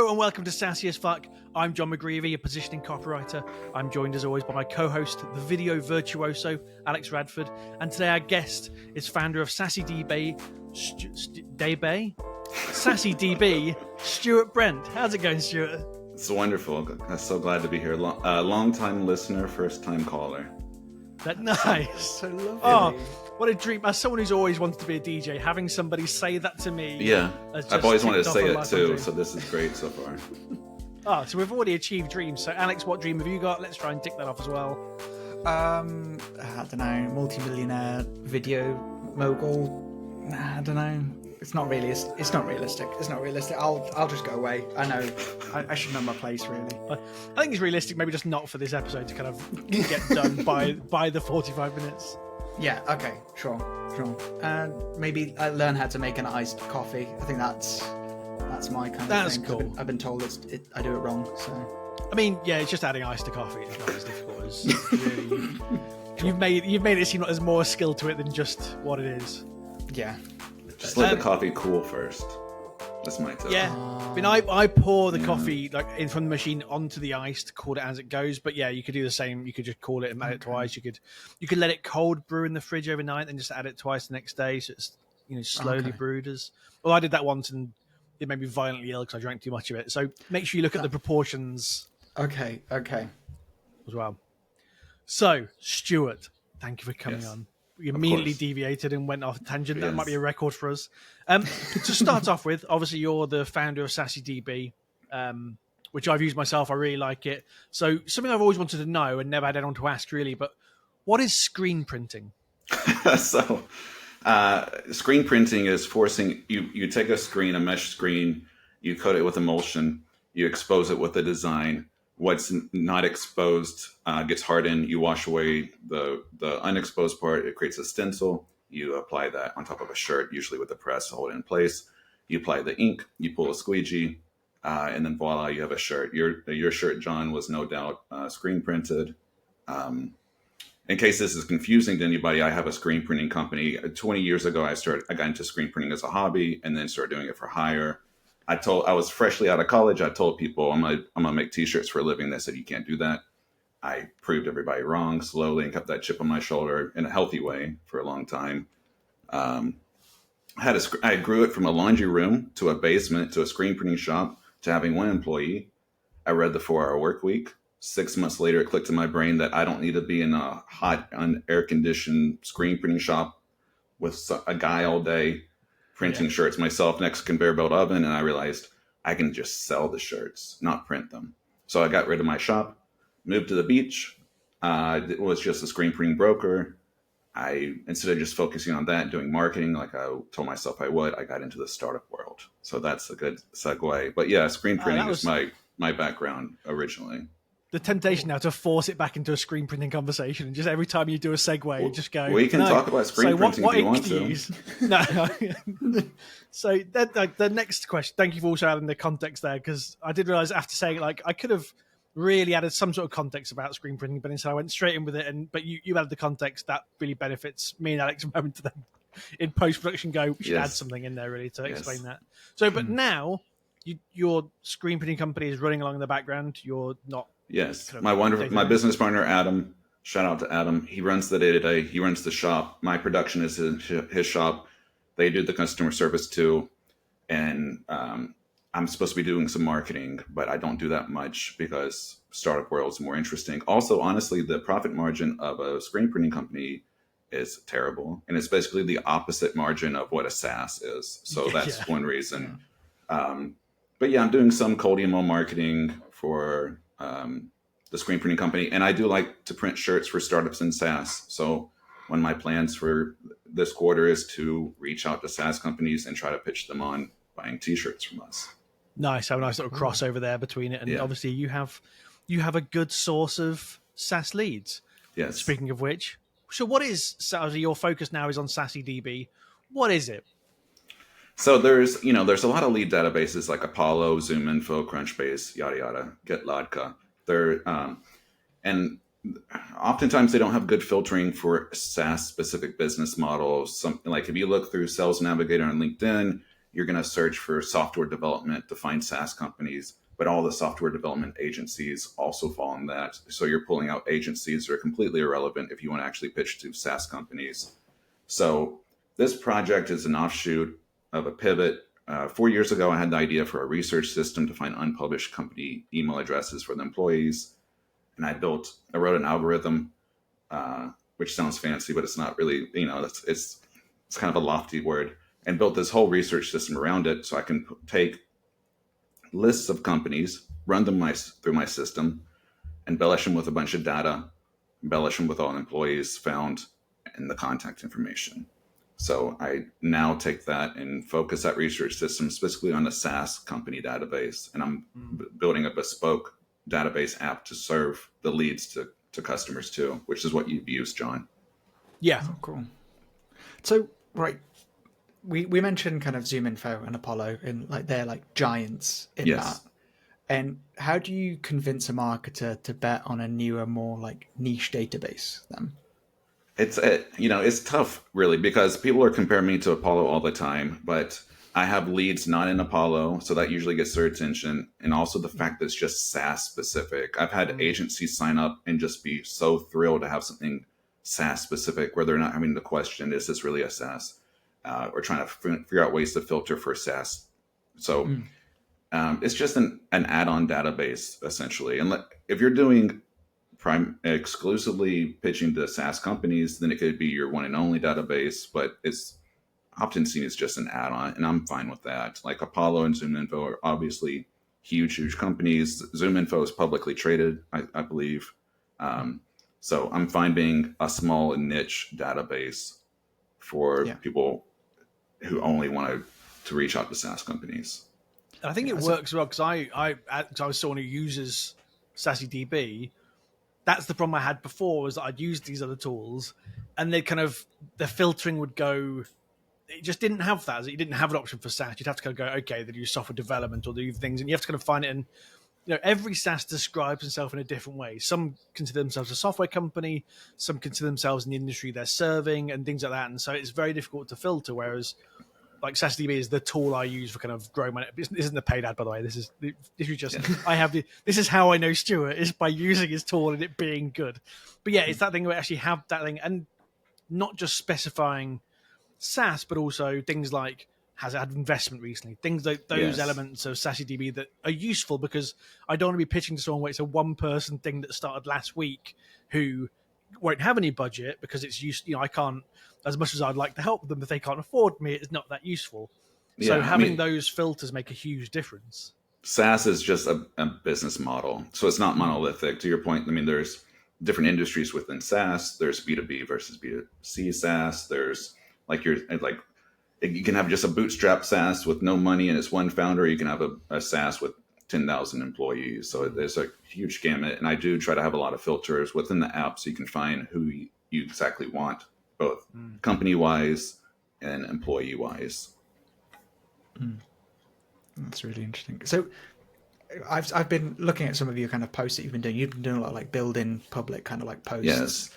Hello and welcome to Sassy as Fuck. I'm John McGreevy, a positioning copywriter. I'm joined as always by my co-host, the video virtuoso, Alex Radford. And today our guest is founder of Sassy DB, Sassy DB, Stuart Brent. How's it going, Stuart? It's wonderful. I'm so glad to be here. Long-time listener, first-time caller. That's nice. So lovely. Oh, what a dream. As someone who's always wanted to be a DJ, having somebody say that to me. Yeah, I've always wanted to say it too, so this is great so far. Oh, so we've already achieved dreams. So Alex, what dream have you got? Let's try and tick that off as well. I don't know, multi-millionaire video mogul. I don't know. It's not really. It's not realistic. It's not realistic. I'll just go away. I know. I should know my place really. I think it's realistic. Maybe just not for this episode to kind of get done by the 45 minutes. Yeah. Okay. Sure. Maybe I learn how to make an iced coffee. I think that's my kind of That's thing. cool. I've been told I do it wrong. So. I mean, yeah, it's just adding ice to coffee. It's not as difficult as really. You've made it seem like there's more skill to it than just what it is. Yeah. Just let the coffee cool first. That's my tip. Yeah, I mean, I pour the coffee like in from the machine onto the ice to cool it as it goes. But yeah, you could do the same. You could just cool it and add it twice. You could let it cold brew in the fridge overnight, and just add it twice the next day. So it's slowly brewed as. Well, I did that once, and it made me violently ill because I drank too much of it. So make sure you look at the proportions. Okay. As well. So Stuart, thank you for coming on. We immediately deviated and went off a tangent. That might be a record for us. To start off with, obviously you're the founder of Sassy DB, which I've used myself. I really like it. So something I've always wanted to know and never had anyone to ask really, but what is screen printing? So screen printing is forcing you take a screen, a mesh screen, you coat it with emulsion, you expose it with a design. What's not exposed gets hardened. You wash away the unexposed part. It creates a stencil. You apply that on top of a shirt, usually with a press to hold it in place. You apply the ink. You pull a squeegee, and then voila, you have a shirt. Your shirt, John, was no doubt screen printed. In case this is confusing to anybody, I have a screen printing company. 20 years ago, I got into screen printing as a hobby, and then started doing it for hire. I was freshly out of college. I told people I'm gonna make T-shirts for a living. They said you can't do that. I proved everybody wrong slowly and kept that chip on my shoulder in a healthy way for a long time. I grew it from a laundry room to a basement to a screen printing shop to having one employee. I read the 4-Hour Work Week. 6 months later, it clicked in my brain that I don't need to be in a hot, air-conditioned screen printing shop with a guy all day printing shirts myself next to conveyor belt oven, and I realized I can just sell the shirts, not print them. So I got rid of my shop, moved to the beach. It was just a screen printing broker. Instead of just focusing on that and doing marketing like I told myself I would, I got into the startup world. So that's a good segue. But yeah, screen printing is my background originally. The temptation now to force it back into a screen printing conversation, and just every time you do a segue, just go. We can talk about screen printing if you want to. Use? No. So the next question. Thank you for also adding the context there, because I did realize after saying I could have really added some sort of context about screen printing, but instead I went straight in with it. But you added the context that really benefits me and Alex a moment to then in post production go. We should add something in there really to explain that. So, but now your screen printing company is running along in the background. You're not. Yes, my business partner, Adam, shout out to Adam. He runs the day-to-day. He runs the shop. My production is his shop. They do the customer service too. And I'm supposed to be doing some marketing, but I don't do that much because startup world is more interesting. Also, honestly, the profit margin of a screen printing company is terrible. And it's basically the opposite margin of what a SaaS is. So that's one reason. Yeah. But yeah, I'm doing some cold email marketing for the screen printing company, and I do like to print shirts for startups and SaaS. So one of my plans for this quarter is to reach out to SaaS companies and try to pitch them on buying T-shirts from us. Nice, have a nice little crossover there between it, and obviously you have a good source of SaaS leads. Yes. Speaking of which, so what is your focus now is on Sassy DB? What is it? So there's a lot of lead databases like Apollo, ZoomInfo, Crunchbase, yada yada, GetLodka. And oftentimes they don't have good filtering for SaaS specific business models. Something like if you look through Sales Navigator on LinkedIn, you're going to search for software development to find SaaS companies, but all the software development agencies also fall in that. So you're pulling out agencies that are completely irrelevant if you want to actually pitch to SaaS companies. So this project is an offshoot of a pivot. 4 years ago, I had the idea for a research system to find unpublished company email addresses for the employees. And I wrote an algorithm, which sounds fancy, but it's not really, it's kind of a lofty word, and built this whole research system around it. So I can take lists of companies, run them through my system, embellish them with a bunch of data, embellish them with all the employees found and the contact information. So I now take that and focus that research system specifically on a SaaS company database. And I'm building a bespoke database app to serve the leads to customers too, which is what you've used, John. Yeah. Oh, cool. So, right, we mentioned kind of ZoomInfo and Apollo, and like they're like giants in that. And how do you convince a marketer to bet on a newer, more like niche database then? It's tough really, because people are comparing me to Apollo all the time, but I have leads not in Apollo, so that usually gets their attention. And also the fact that it's just SaaS specific. I've had agencies sign up and just be so thrilled to have something SaaS specific, where they're not having the question, is this really a SaaS? Or trying to figure out ways to filter for SaaS. So it's just an add-on database essentially. And if you're doing exclusively pitching to SaaS companies, then it could be your one and only database, but it's often seen as just an add-on, and I'm fine with that. Like Apollo and ZoomInfo are obviously huge companies. ZoomInfo is publicly traded, I believe. So I'm fine being a small and niche database for people who only want to reach out to SaaS companies. I think it works well because I was someone who uses SaaSy That's the problem I had before, was that I'd use these other tools and the filtering would go, it just didn't have that. You didn't have an option for SaaS. You'd have to go, okay, they do software development or do things, and you have to kind of find it in, every SaaS describes itself in a different way. Some consider themselves a software company, some consider themselves in the industry they're serving and things like that. And so it's very difficult to filter, whereas like SaaSDB is the tool I use for kind of growing my. This isn't a paid ad, by the way. This is just this is how I know Stuart, is by using his tool and it being good. But yeah, it's that thing where I actually have that thing, and not just specifying SaaS, but also things like has it had investment recently, things like those elements of SaaSDB that are useful, because I don't want to be pitching to someone where it's a one-person thing that started last week who won't have any budget because it's used. I can't, as much as I'd like to help them, if they can't afford me, it's not that useful. So having those filters make a huge difference. SaaS is just a business model, so it's not monolithic. To your point, there's different industries within SaaS. There's B2B versus B2C SaaS. There's you can have just a bootstrap SaaS with no money and it's one founder. You can have a SaaS with 10,000 employees. So there's a huge gamut. And I do try to have a lot of filters within the app so you can find who you exactly want, both company-wise and employee-wise. That's really interesting. So I've been looking at some of your kind of posts that you've been doing. You've been doing a lot of like building public kind of like posts. Yes.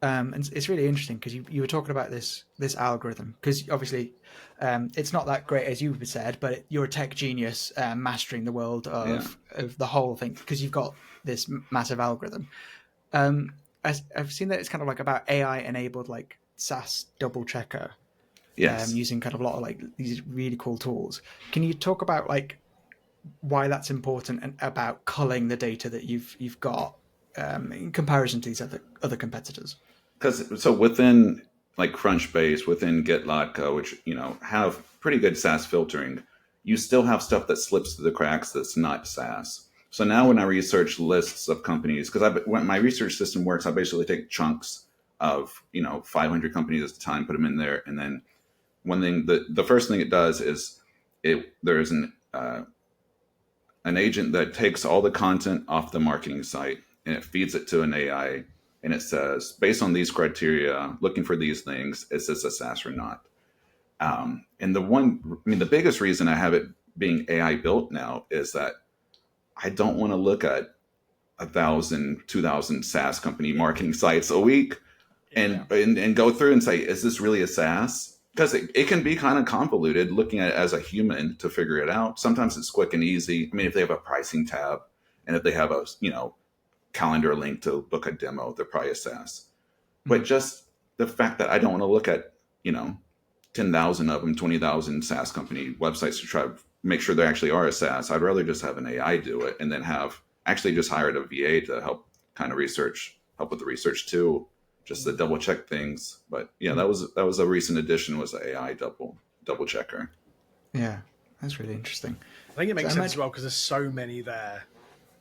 And it's really interesting because you were talking about this algorithm, because obviously it's not that great as you said, but you're a tech genius mastering the world of the whole thing, because you've got this massive algorithm. I've seen that it's kind of like about AI enabled like SaaS double checker, using kind of a lot of like these really cool tools. Can you talk about like why that's important and about culling the data that you've got in comparison to these other competitors? So within like Crunchbase, within GitLab, which have pretty good SaaS filtering, you still have stuff that slips through the cracks that's not SaaS. So now when I research lists of companies, because when my research system works, I basically take chunks of 500 companies at a time, put them in there, and then one thing the first thing it does is there's an agent that takes all the content off the marketing site and it feeds it to an AI, and it says, based on these criteria, looking for these things, is this a SaaS or not? And the biggest reason I have it being AI built now is that I don't want to look at 1,000, 2,000 SaaS company marketing sites a week and go through and say, is this really a SaaS? because it can be kind of convoluted looking at it as a human to figure it out. Sometimes it's quick and easy. I mean, if they have a pricing tab and if they have a, calendar link to book a demo, they're probably a SaaS. But just the fact that I don't want to look at, 10,000 of them, 20,000 SaaS company websites to try to make sure they actually are a SaaS. I'd rather just have an AI do it and then have actually just hired a VA to help kind of help with the research too, just to double check things. But yeah, that was a recent addition, was the AI double checker. Yeah, that's really interesting. I think it makes sense as well because there's so many there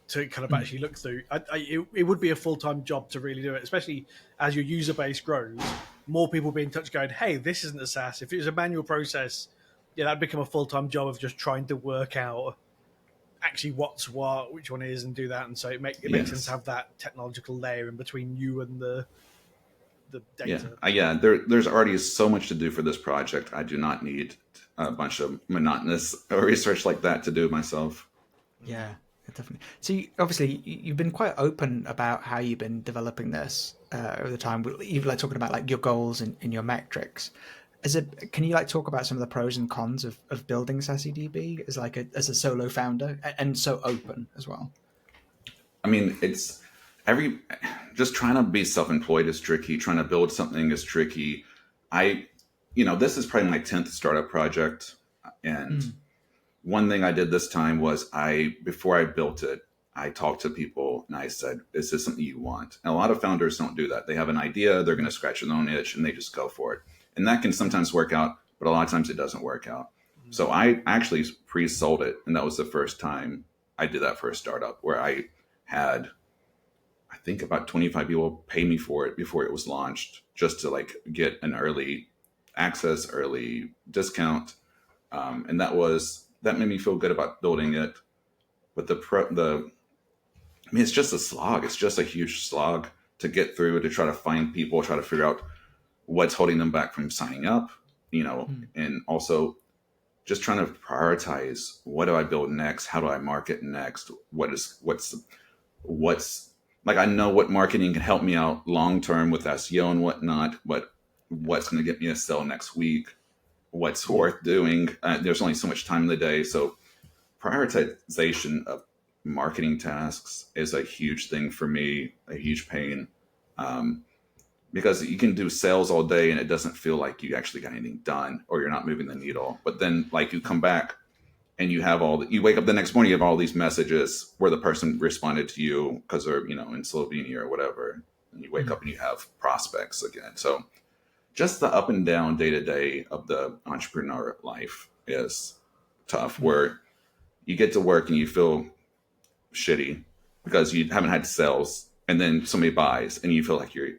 to kind of actually look through. It would be a full-time job to really do it, especially as your user base grows. More people be in touch going, hey, this isn't a SaaS. If it was a manual process, that'd become a full-time job of just trying to work out actually what's what, which one is, and do that. And so it makes sense to have that technological layer in between you and the data. There's already so much to do for this project. I do not need a bunch of monotonous research like that to do myself. Yeah, definitely. So you've been quite open about how you've been developing this over the time. You've talking about your goals and your metrics. Can you talk about some of the pros and cons of building SaaSDB as a solo founder and so open as well? I mean, it's just trying to be self-employed is tricky. Trying to build something is tricky. This is probably my 10th startup project. And one thing I did this time was before I built it, I talked to people and I said, is this something you want? And a lot of founders don't do that. They have an idea, they're going to scratch their own itch and they just go for it. And that can sometimes work out, but a lot of times it doesn't work out. So I actually pre-sold it. And that was the first time I did that for a startup where I had, I think, about 25 people pay me for it before it was launched, just to get an early access, early discount. And that made me feel good about building it. But it's just a slog. It's just a huge slog to get through, to try to find people, try to figure out what's holding them back from signing up, and also just trying to prioritize, what do I build next? How do I market next? I know what marketing can help me out long-term with SEO and whatnot, but what's going to get me a sale next week? What's worth doing? There's only so much time in the day. So prioritization of marketing tasks is a huge thing for me, a huge pain. Because you can do sales all day and it doesn't feel like you actually got anything done, or you're not moving the needle. But then you come back and you have you wake up the next morning, you have all these messages where the person responded to you because they're, in Slovenia or whatever. And you wake up and you have prospects again. So just the up and down day to day of the entrepreneur life is tough, where you get to work and you feel shitty because you haven't had sales, and then somebody buys and you feel like you're,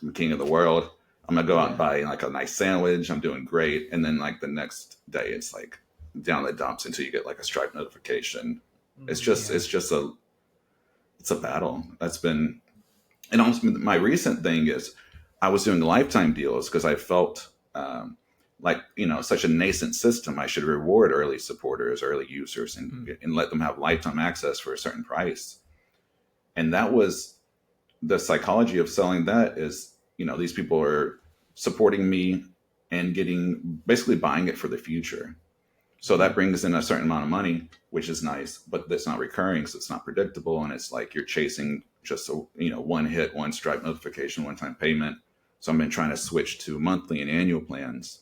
I'm king of the world. I'm gonna go out and buy a nice sandwich. I'm doing great. And then the next day it's down the dumps until you get a Stripe notification. It's just it's a battle. That's been, and also my recent thing is I was doing lifetime deals because I felt such a nascent system. I should reward early supporters, early users, and let them have lifetime access for a certain price. And that was the psychology of selling that is, these people are supporting me and basically buying it for the future. So that brings in a certain amount of money, which is nice, but it's not recurring, so it's not predictable. And it's you're chasing just one hit, one Stripe notification, one-time payment. So I've been trying to switch to monthly and annual plans,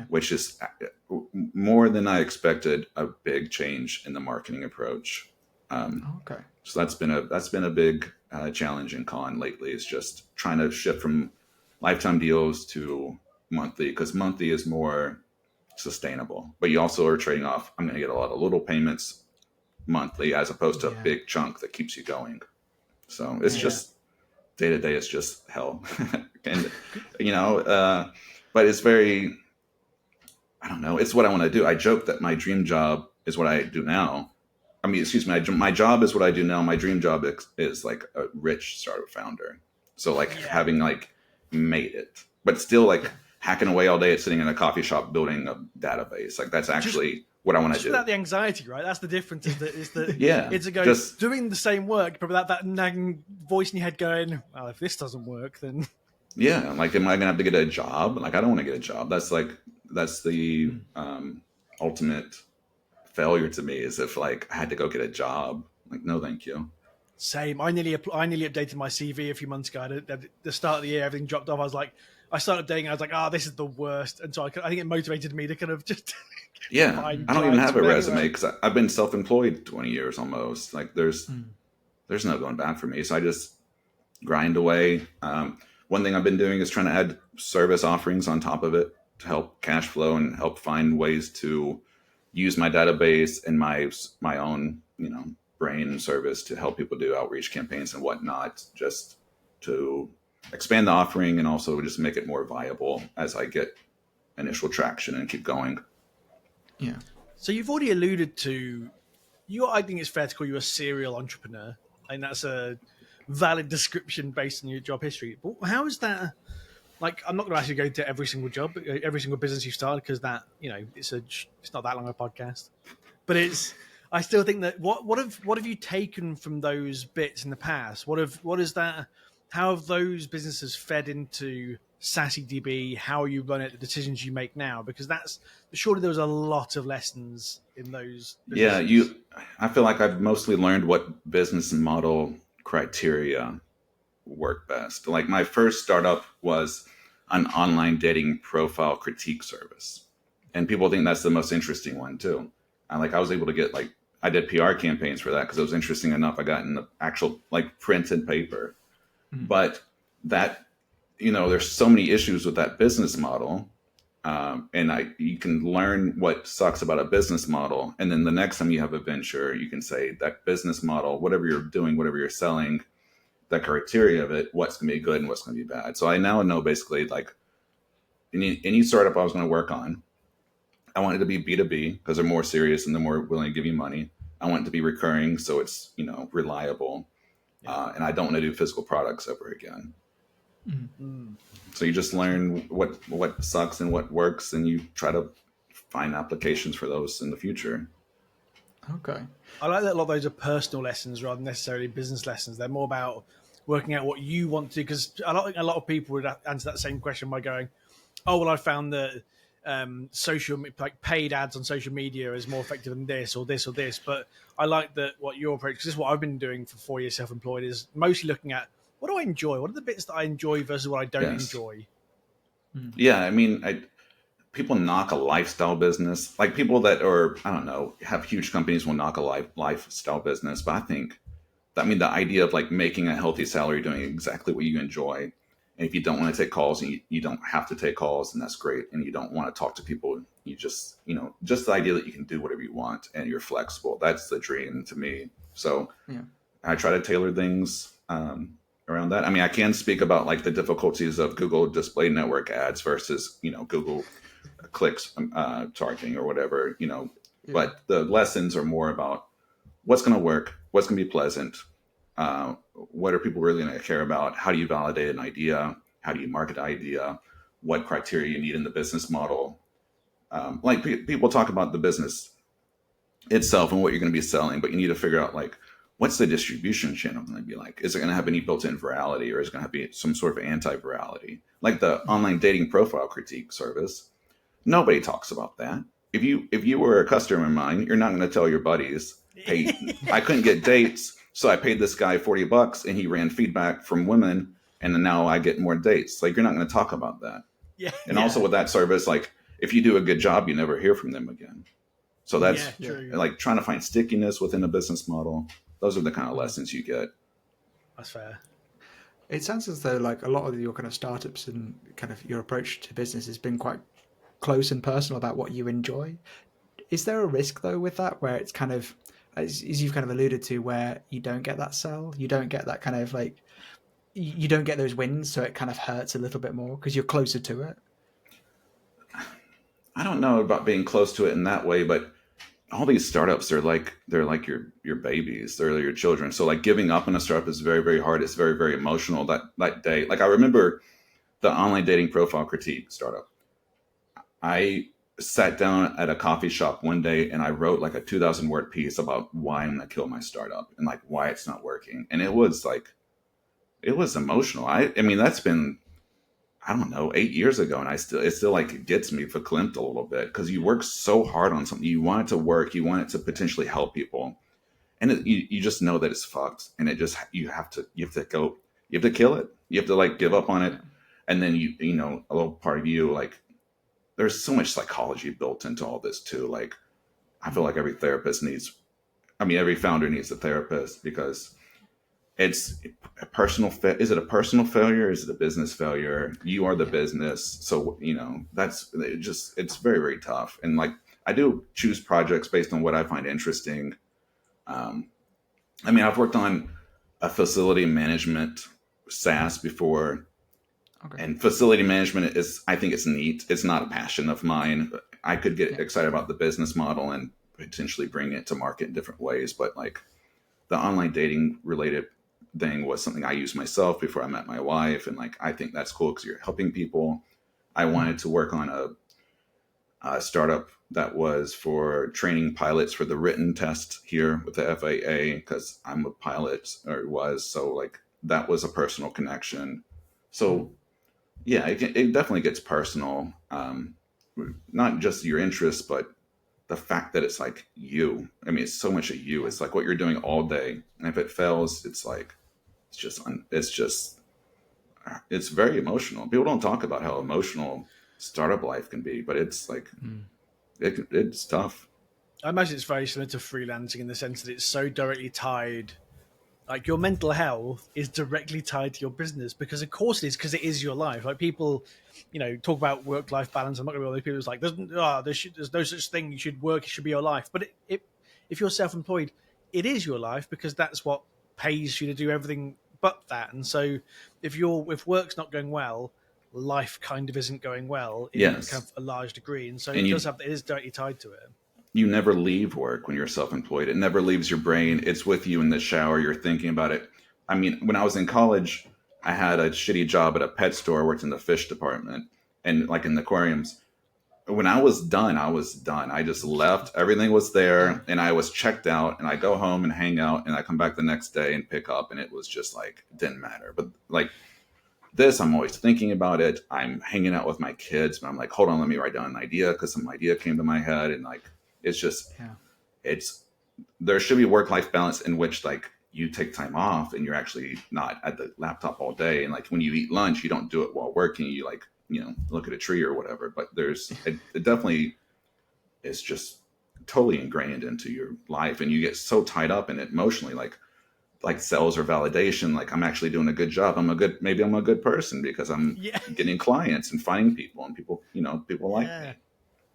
which is more than I expected, a big change in the marketing approach. Okay. So that's been a big challenge and con lately, is just trying to shift from lifetime deals to monthly, because monthly is more sustainable, but you also are trading off, I'm going to get a lot of little payments monthly as opposed to a big chunk that keeps you going. So it's just day to day, it's just hell. And, but it's very, I don't know, it's what I want to do. I joke that my dream job is what I do now. I mean, excuse me, my job is what I do now. My dream job is a rich startup founder. So having made it, but still hacking away all day at sitting in a coffee shop building a database. That's actually what I want to do. Without the anxiety, right? That's the difference. Is that it's doing the same work, but without that nagging voice in your head going, well, if this doesn't work, then Yeah, like, am I gonna have to get a job? Like, I don't want to get a job. That's the ultimate failure to me, is if like I had to go get a job. Like, no, thank you. Same. I nearly updated my CV a few months ago. At the start of the year, everything dropped off. I started updating. I was like, this is the worst. And so I think it motivated me to kind of just Yeah, find I don't even clients have a from resume anywhere. because I've been self-employed 20 years almost. Like, there's no going back for me. So I just grind away. One thing I've been doing is trying to add service offerings on top of it to help cash flow and help find ways to use my database and my own, brain and service to help people do outreach campaigns and whatnot, just to expand the offering and also just make it more viable as I get initial traction and keep going. Yeah. So you've already alluded to you. I think it's fair to call you a serial entrepreneur, and that's a valid description based on your job history. But how is that? Like, I'm not going to ask you to go to every single job, every single business you started, because that it's not that long a podcast. But I still think that what have you taken from those bits in the past? What is that? How have those businesses fed into SaaSy how you run it, the decisions you make now? Because that's surely there was a lot of lessons in those Yeah, businesses. I feel like I've mostly learned what business model criteria work best. Like, my first startup was an online dating profile critique service. And people think that's the most interesting one too. And like, I was able to get, like, I did PR campaigns for that because it was interesting enough. I got in the actual, like, printed paper. But that, there's so many issues with that business model. And you can learn what sucks about a business model. And then the next time you have a venture, you can say that business model, whatever you're doing, whatever you're selling, the criteria of it, what's going to be good and what's going to be bad. So I now know basically, like, any startup I was going to work on, I want it to be B2B because they're more serious and they're more willing to give you money. I want it to be recurring, so it's, reliable. And I don't want to do physical products ever again. Mm. So you just learn what sucks and what works, and you try to find applications for those in the future. Okay. I like that a lot of those are personal lessons rather than necessarily business lessons. They're more about working out what you want to do. Because a lot of people would answer that same question by going, "Oh, well, I found that social, like paid ads on social media, is more effective than this or this or this." But I like that what your approach, because this is what I've been doing for 4 years self-employed, is mostly looking at what do I enjoy, what are the bits that I enjoy versus what I don't Yes. enjoy. Yeah. I mean, people knock a lifestyle business. Like, people that are, I don't know, have huge companies will knock a lifestyle business. But I think, the idea of like making a healthy salary, doing exactly what you enjoy. And if you don't want to take calls, and you don't have to take calls, and that's great. And you don't want to talk to people, you just, just the idea that you can do whatever you want and you're flexible. That's the dream to me. So Yeah. I try to tailor things around that. I mean, I can speak about like the difficulties of Google Display Network ads versus, Google clicks targeting or whatever, Yeah. but the lessons are more about what's going to work, what's going to be pleasant, what are people really going to care about, how do you validate an idea, how do you market an idea, what criteria you need in the business model. Like, people talk about the business itself and what you're going to be selling, but you need to figure out, like, what's the distribution channel going to be like? Is it going to have any built-in virality, or is it going to be some sort of anti-virality? Like the online dating profile critique service, nobody talks about that. If you were a customer of mine, you're not going to tell your buddies, "Hey, I couldn't get dates, so I paid this guy $40 and he ran feedback from women, and then now I get more dates." Like, you're not going to talk about that. Yeah, And also with that service, like, if you do a good job, you never hear from them again. So that's true. like trying to find stickiness within a business model. Those are the kind of lessons you get. That's fair. It sounds as though like a lot of your kind of startups and kind of your approach to business has been quite close and personal about what you enjoy. Is there a risk though with that, where it's kind of, as you've kind of alluded to, where you don't get that sell, you don't get that kind of like, you don't get those wins, so it kind of hurts a little bit more because you're closer to it? I don't know about being close to it in that way, but all these startups are like, they're like your babies, they're your children. So like, giving up on a startup is very, very hard. It's very, very emotional that day. Like, I remember the online dating profile critique startup. I sat down at a coffee shop one day and I wrote like a 2,000 word piece about why I'm going to kill my startup and like why it's not working. And it was emotional. I mean, that's been I don't know, 8 years ago, and it still like gets me verklempt a little bit because you work so hard on something. You want it to work. You want it to potentially help people, and you just know that it's fucked, and it just you have to kill it. You have to like give up on it, and then you know a little part of you like there's so much psychology built into all this too. Like I feel like every founder needs a therapist because it's a personal is it a personal failure, is it a business failure? You are the business, so you know it's very, very tough. And like I do choose projects based on what I find interesting. I mean, I've worked on a facility management SaaS before. Okay. And facility management I think it's neat. It's not a passion of mine. I could get excited about the business model and potentially bring it to market in different ways, but like the online dating related thing was something I used myself before I met my wife. And like, I think that's cool because you're helping people. I wanted to work on a startup that was for training pilots for the written test here with the FAA because I'm a pilot or was. So like that was a personal connection. So yeah, it definitely gets personal. Not just your interests, but the fact that it's like you. I mean, it's so much of you. It's like what you're doing all day. And if it fails, it's like, it's very emotional. People don't talk about how emotional startup life can be, but it's like, it's tough. I imagine it's very similar to freelancing in the sense that it's so directly tied. Like your mental health is directly tied to your business because of course it is, because it is your life. Like people, you know, talk about work-life balance. I'm not going to be all those people who's like, there's no such thing. You should work. It should be your life. But if you're self-employed, it is your life because that's what pays you to do everything but that. And so if work's not going well, life kind of isn't going well in Yes. kind of a large degree. And so And it is directly tied to it. You never leave work when you're self-employed. It never leaves your brain. It's with you in the shower. You're thinking about it. I mean, when I was in college, I had a shitty job at a pet store. I worked in the fish department and like in the aquariums. When I was done, I was done. I just left. Everything was there and I was checked out, and I go home and hang out, and I come back the next day and pick up, and it was just like, it didn't matter. But like this, I'm always thinking about it. I'm hanging out with my kids, but I'm like, hold on, let me write down an idea because some idea came to my head. And like, it's just, there should be work-life balance in which like you take time off and you're actually not at the laptop all day. And like when you eat lunch, you don't do it while working. You like, you know, look at a tree or whatever. But it definitely is just totally ingrained into your life, and you get so tied up in it emotionally, like sales or validation. Like I'm actually doing a good job. Maybe I'm a good person because I'm getting clients and finding people, and people like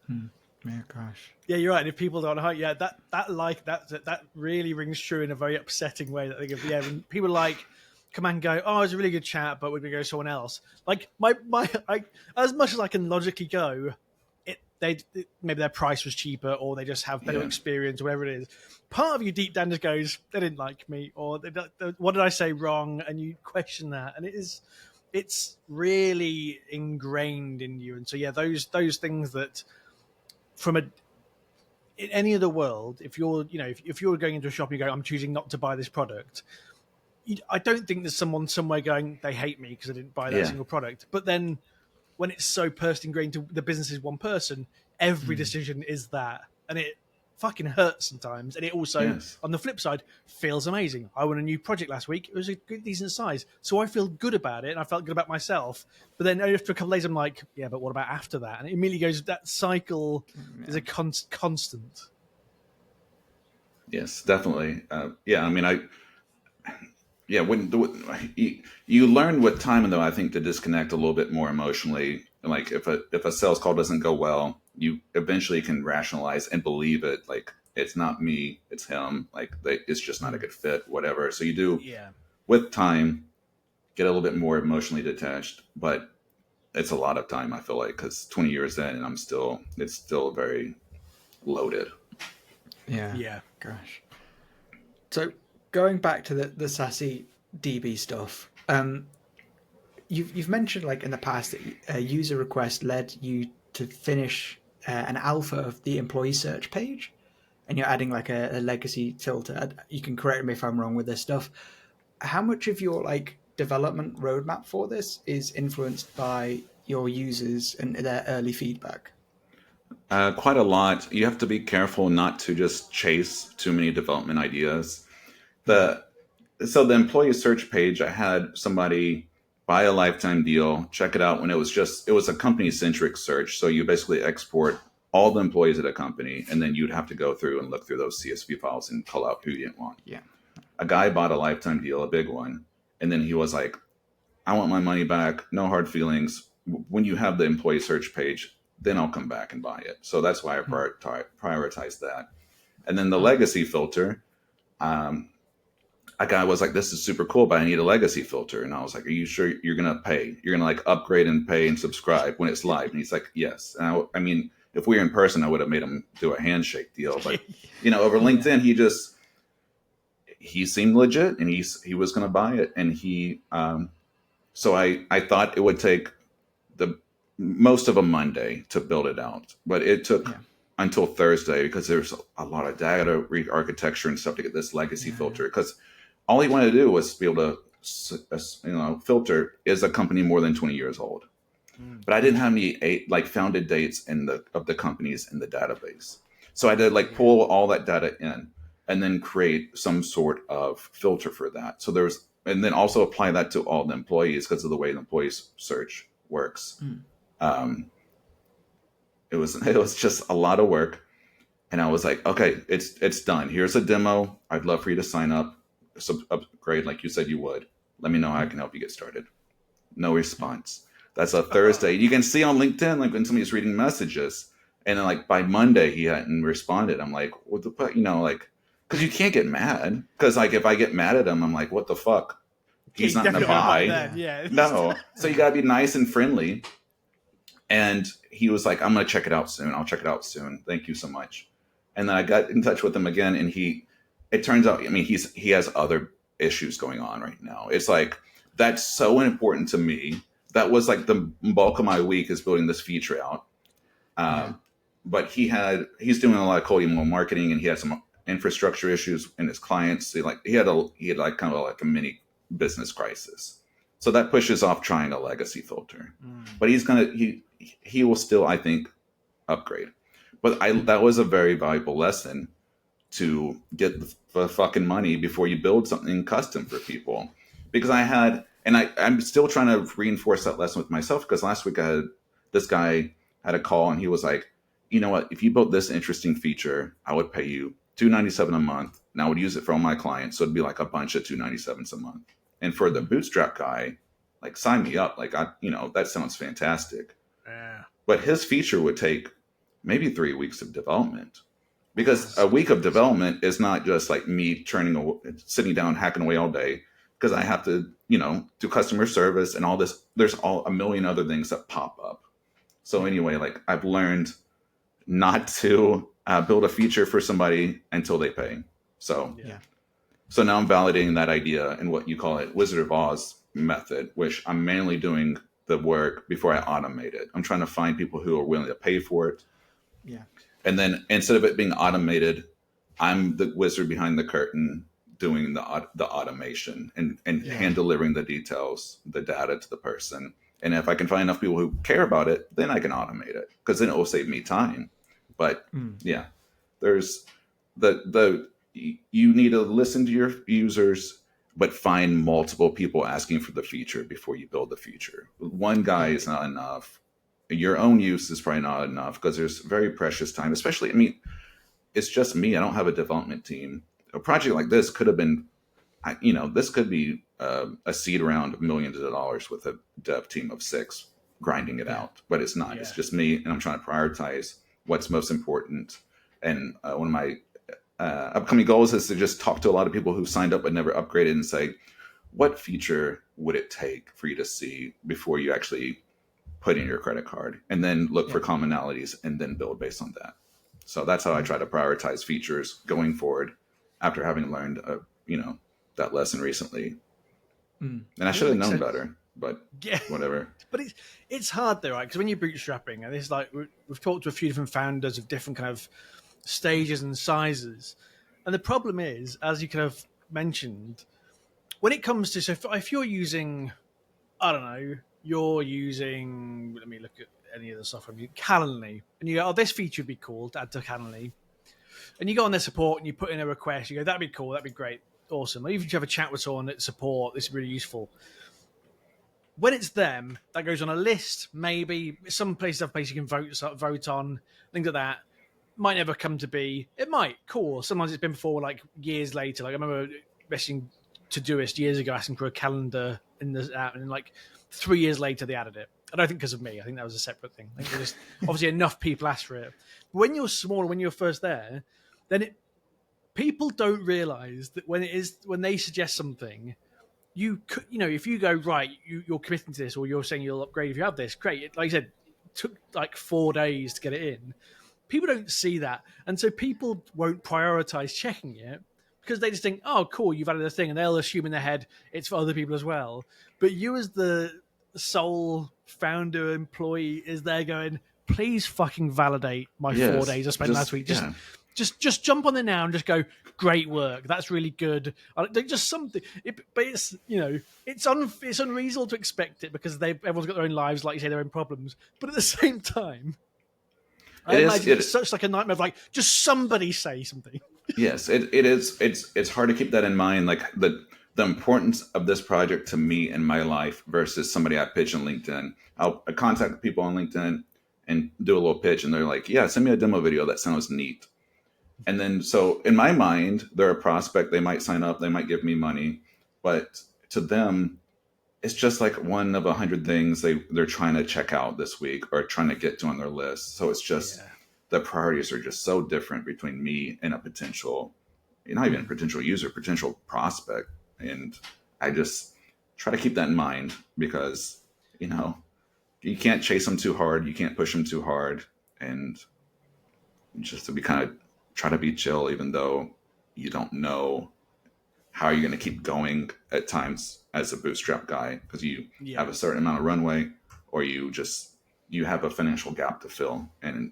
me. Yeah, gosh. Yeah, you're right. And if people don't like, that really rings true in a very upsetting way. That they go, when people like come and go, oh, it was a really good chat, but we're gonna go to someone else. Like as much as I can logically go, maybe their price was cheaper, or they just have better experience, or whatever it is. Part of you deep down just goes, they didn't like me, or what did I say wrong? And you question that, and it's really ingrained in you. And so those things that in any other world, if you're going into a shop and you go, I'm choosing not to buy this product, I don't think there's someone somewhere going, they hate me because I didn't buy that single product. But then when it's so personally ingrained to the business is one person, every decision is that, and it fucking hurts sometimes. And it also, on the flip side, feels amazing. I won a new project last week. It was a good, decent size, so I feel good about it, and I felt good about myself. But then after a couple of days, I'm like, yeah, but what about after that? And it immediately goes, that cycle is a constant. Yes, definitely. I mean, when you learn with time, though, I think to disconnect a little bit more emotionally. Like if a sales call doesn't go well, you eventually can rationalize and believe it. Like it's not me, it's him. Like it's just not a good fit, whatever. So you do with time get a little bit more emotionally detached, but it's a lot of time. I feel like because 20 years in, and it's still very loaded. Yeah. Gosh. So going back to the SASE DB stuff, you've mentioned like in the past that a user request led you to finish an alpha of the employee search page, and you're adding like a legacy filter. You can correct me if I'm wrong with this stuff. How much of your like development roadmap for this is influenced by your users and their early feedback? Quite a lot. You have to be careful not to just chase too many development ideas. So the employee search page, I had somebody buy a lifetime deal, check it out when it was a company centric search. So you basically export all the employees at a company, and then you'd have to go through and look through those CSV files and pull out who you didn't want. Yeah. A guy bought a lifetime deal, a big one, and then he was like, I want my money back, no hard feelings. When you have the employee search page, then I'll come back and buy it. So that's why I prioritize that. And then the legacy filter, a guy was like, this is super cool, but I need a legacy filter. And I was like, are you sure you're going to pay? You're going to like upgrade and pay and subscribe when it's live? And he's like, yes. And I mean, if we were in person, I would have made him do a handshake deal. But, over LinkedIn, he seemed legit and he was going to buy it. And so I thought it would take most of a Monday to build it out, but it took until Thursday because there's a lot of data architecture and stuff to get this legacy filter. Because all he wanted to do was be able to, filter is a company more than 20 years old. But I didn't have any founded dates of the companies in the database, so I had to pull all that data in and then create some sort of filter for that. So and then also apply that to all the employees because of the way the employees search works. It was just a lot of work, and I was like, okay, it's done. Here's a demo. I'd love for you to sign up, upgrade like you said you would. Let me know how I can help you get started. No response. That's a Thursday. You can see on LinkedIn when somebody's reading messages, and then by Monday he hadn't responded. I'm like, what the fuck, because you can't get mad. Because if I get mad at him, I'm like, what the fuck? He's not gonna buy. No. So you gotta be nice and friendly. And he was like, I'm gonna check it out soon. I'll check it out soon. Thank you so much. And then I got in touch with him again, and it turns out, he has other issues going on right now. It's that's so important to me. That was the bulk of my week is building this feature out. But he's doing a lot of cold email marketing, and he had some infrastructure issues in his clients. So he had kind of a mini business crisis. So that pushes off trying a legacy filter. But he will still, I think, upgrade. But that was a very valuable lesson to get the fucking money before you build something custom for people. Because I'm still trying to reinforce that lesson with myself, because last week this guy had a call and he was like, you know what, if you built this interesting feature, I would pay you $297 a month, and I would use it for all my clients. So it'd be a bunch of $297s a month. And for the bootstrap guy, sign me up. That sounds fantastic. Yeah. But his feature would take maybe 3 weeks of development, because a week of development is not just me sitting down, hacking away all day, because I have to, do customer service and all this. There's a million other things that pop up. So anyway, I've learned not to build a feature for somebody until they pay. So now I'm validating that idea in what you call it Wizard of Oz method, which I'm mainly doing the work before I automate it. I'm trying to find people who are willing to pay for it. Yeah. And then instead of it being automated, I'm the wizard behind the curtain doing the automation and hand delivering the details, the data to the person. And if I can find enough people who care about it, then I can automate it, because then it will save me time. But there's you need to listen to your users, but find multiple people asking for the feature before you build the feature. One guy is not enough. Your own use is probably not enough, because there's very precious time, especially, it's just me. I don't have a development team. A project like this could have been, this could be a seed round of millions of dollars with a dev team of 6 grinding it out, but it's not. It's just me, and I'm trying to prioritize what's most important. And one of my upcoming goals is to just talk to a lot of people who signed up but never upgraded and say, what feature would it take for you to see before you actually put in your credit card, and then look for commonalities and then build based on that. So that's how I try to prioritize features going forward after having learned, that lesson recently. And I should have known better, but whatever. But it's hard though, right? Because when you're bootstrapping, and it's we've talked to a few different founders of different kind of stages and sizes. And the problem is, as you kind of mentioned, when it comes to, so if you're using, I don't know, you're using, let me look at any of the software, Calendly, and you go, oh, this feature would be cool to add to Calendly. And you go on their support and you put in a request, you go, that'd be cool, that'd be great, awesome. Or even if you have a chat with someone at support, this is really useful. When it's them, that goes on a list, maybe. Some places have places you can vote on, things like that. Might never come to be. It might, cool. Sometimes it's been before, like years later. Like I remember messaging Todoist years ago, asking for a calendar in the app, and like 3 years later they added it. I don't think because of me. I think that was a separate thing. I think just obviously enough people asked for it. But when you're small, when you're first there, then people don't realize that when they suggest something, you could, if you go right, you're committing to this, or you're saying you'll upgrade if you have this, great. Like I said, it took like 4 days to get it in. People don't see that, and so people won't prioritize checking it because they just think, oh, cool, you've added a thing, and they'll assume in their head it's for other people as well. But you, as the sole founder employee, is there going, please fucking validate my 4 days I spent last week. Just jump on it now and just go, great work. That's really good. Just something. But it's it's unreasonable to expect it because everyone's got their own lives, like you say, their own problems. But at the same time, I imagine it's such like a nightmare of like just somebody say something. Yes, it is. It's hard to keep that in mind, like the importance of this project to me in my life versus somebody I pitch on LinkedIn. I contact people on LinkedIn and do a little pitch, and they're like, "Yeah, send me a demo video. That sounds neat." And then, so in my mind, they're a prospect. They might sign up. They might give me money, but to them, it's just like one of 100 things they're trying to check out this week or trying to get to on their list. So it's just the priorities are just so different between me and a potential, not even a potential user, potential prospect. And I just try to keep that in mind because, you can't chase them too hard. You can't push them too hard. And just to be kind of try to be chill, even though you don't know how you're going to keep going at times as a bootstrap guy, because you have a certain amount of runway, or you have a financial gap to fill. And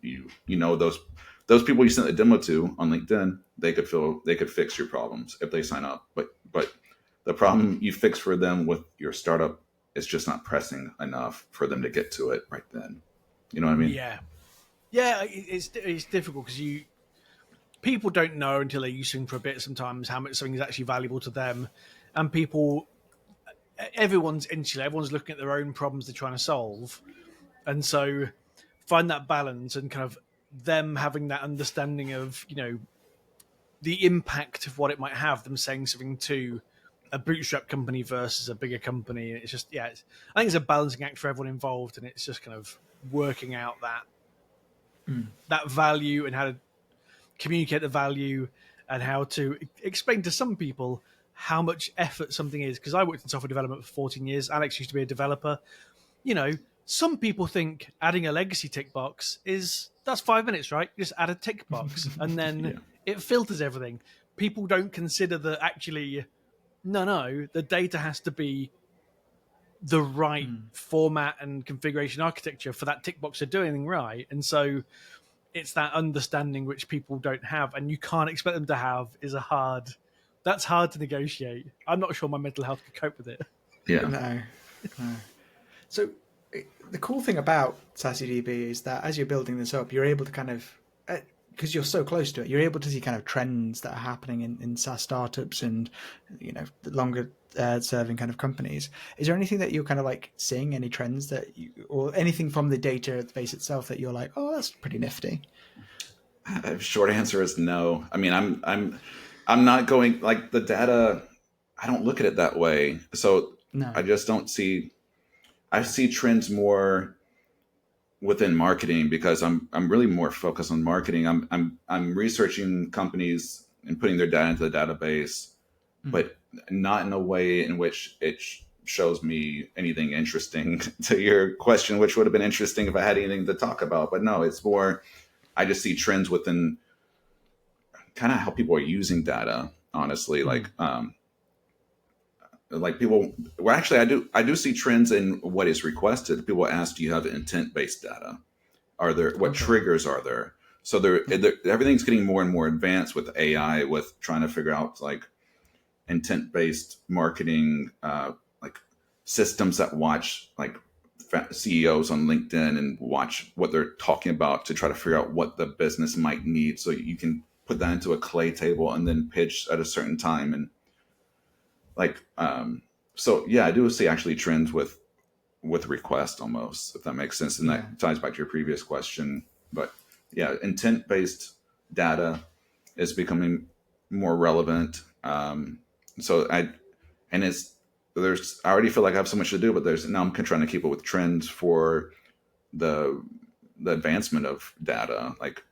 those people you sent a demo to on LinkedIn, they could fix your problems if they sign up. But the problem you fix for them with your startup is just not pressing enough for them to get to it right then. You know what I mean? Yeah. It's difficult because people don't know until they're using for a bit sometimes how much something is actually valuable to them, and everyone's insular. Everyone's looking at their own problems they're trying to solve, and so find that balance and kind of them having that understanding of the impact of what it might have, them saying something to a bootstrap company versus a bigger company. It's just I think it's a balancing act for everyone involved, and it's just kind of working out that value and how to communicate the value and how to explain to some people how much effort something is. Because I worked in software development for 14 years. Alex used to be a developer. Some people think adding a legacy tick box that's 5 minutes, right? You just add a tick box and then it filters everything. People don't consider that actually, no, the data has to be the right format and configuration architecture for that tick box to do anything right. And so it's that understanding which people don't have, and you can't expect them to have. That's hard to negotiate. I'm not sure my mental health could cope with it. Yeah. No. So the cool thing about SaaSDB is that as you're building this up, you're able to kind of, because you're so close to it, you're able to see kind of trends that are happening in SaaS startups and the longer serving kind of companies. Is there anything that you're kind of like seeing, any trends or anything from the database itself that you're like, oh, that's pretty nifty? Short answer is no. I mean, I'm not going like the data. I don't look at it that way. So no. I just don't see. I see trends more within marketing because I'm really more focused on marketing. I'm researching companies and putting their data into the database, but not in a way in which it shows me anything interesting to your question, which would have been interesting if I had anything to talk about. But no, it's more, I just see trends within kind of how people are using data, honestly. Like people, well, actually I do see trends in what is requested. People ask, do you have intent-based data? What triggers are there? So everything's getting more and more advanced with AI, with trying to figure out like, intent-based marketing, like systems that watch like CEOs on LinkedIn and watch what they're talking about to try to figure out what the business might need. So you can put that into a clay table and then pitch at a certain time. And like, so yeah, I do see actually trends with request almost, if that makes sense. And that ties back to your previous question. But yeah, intent-based data is becoming more relevant. I already feel like I have so much to do, but now I'm trying to keep up with trends for the advancement of data, like,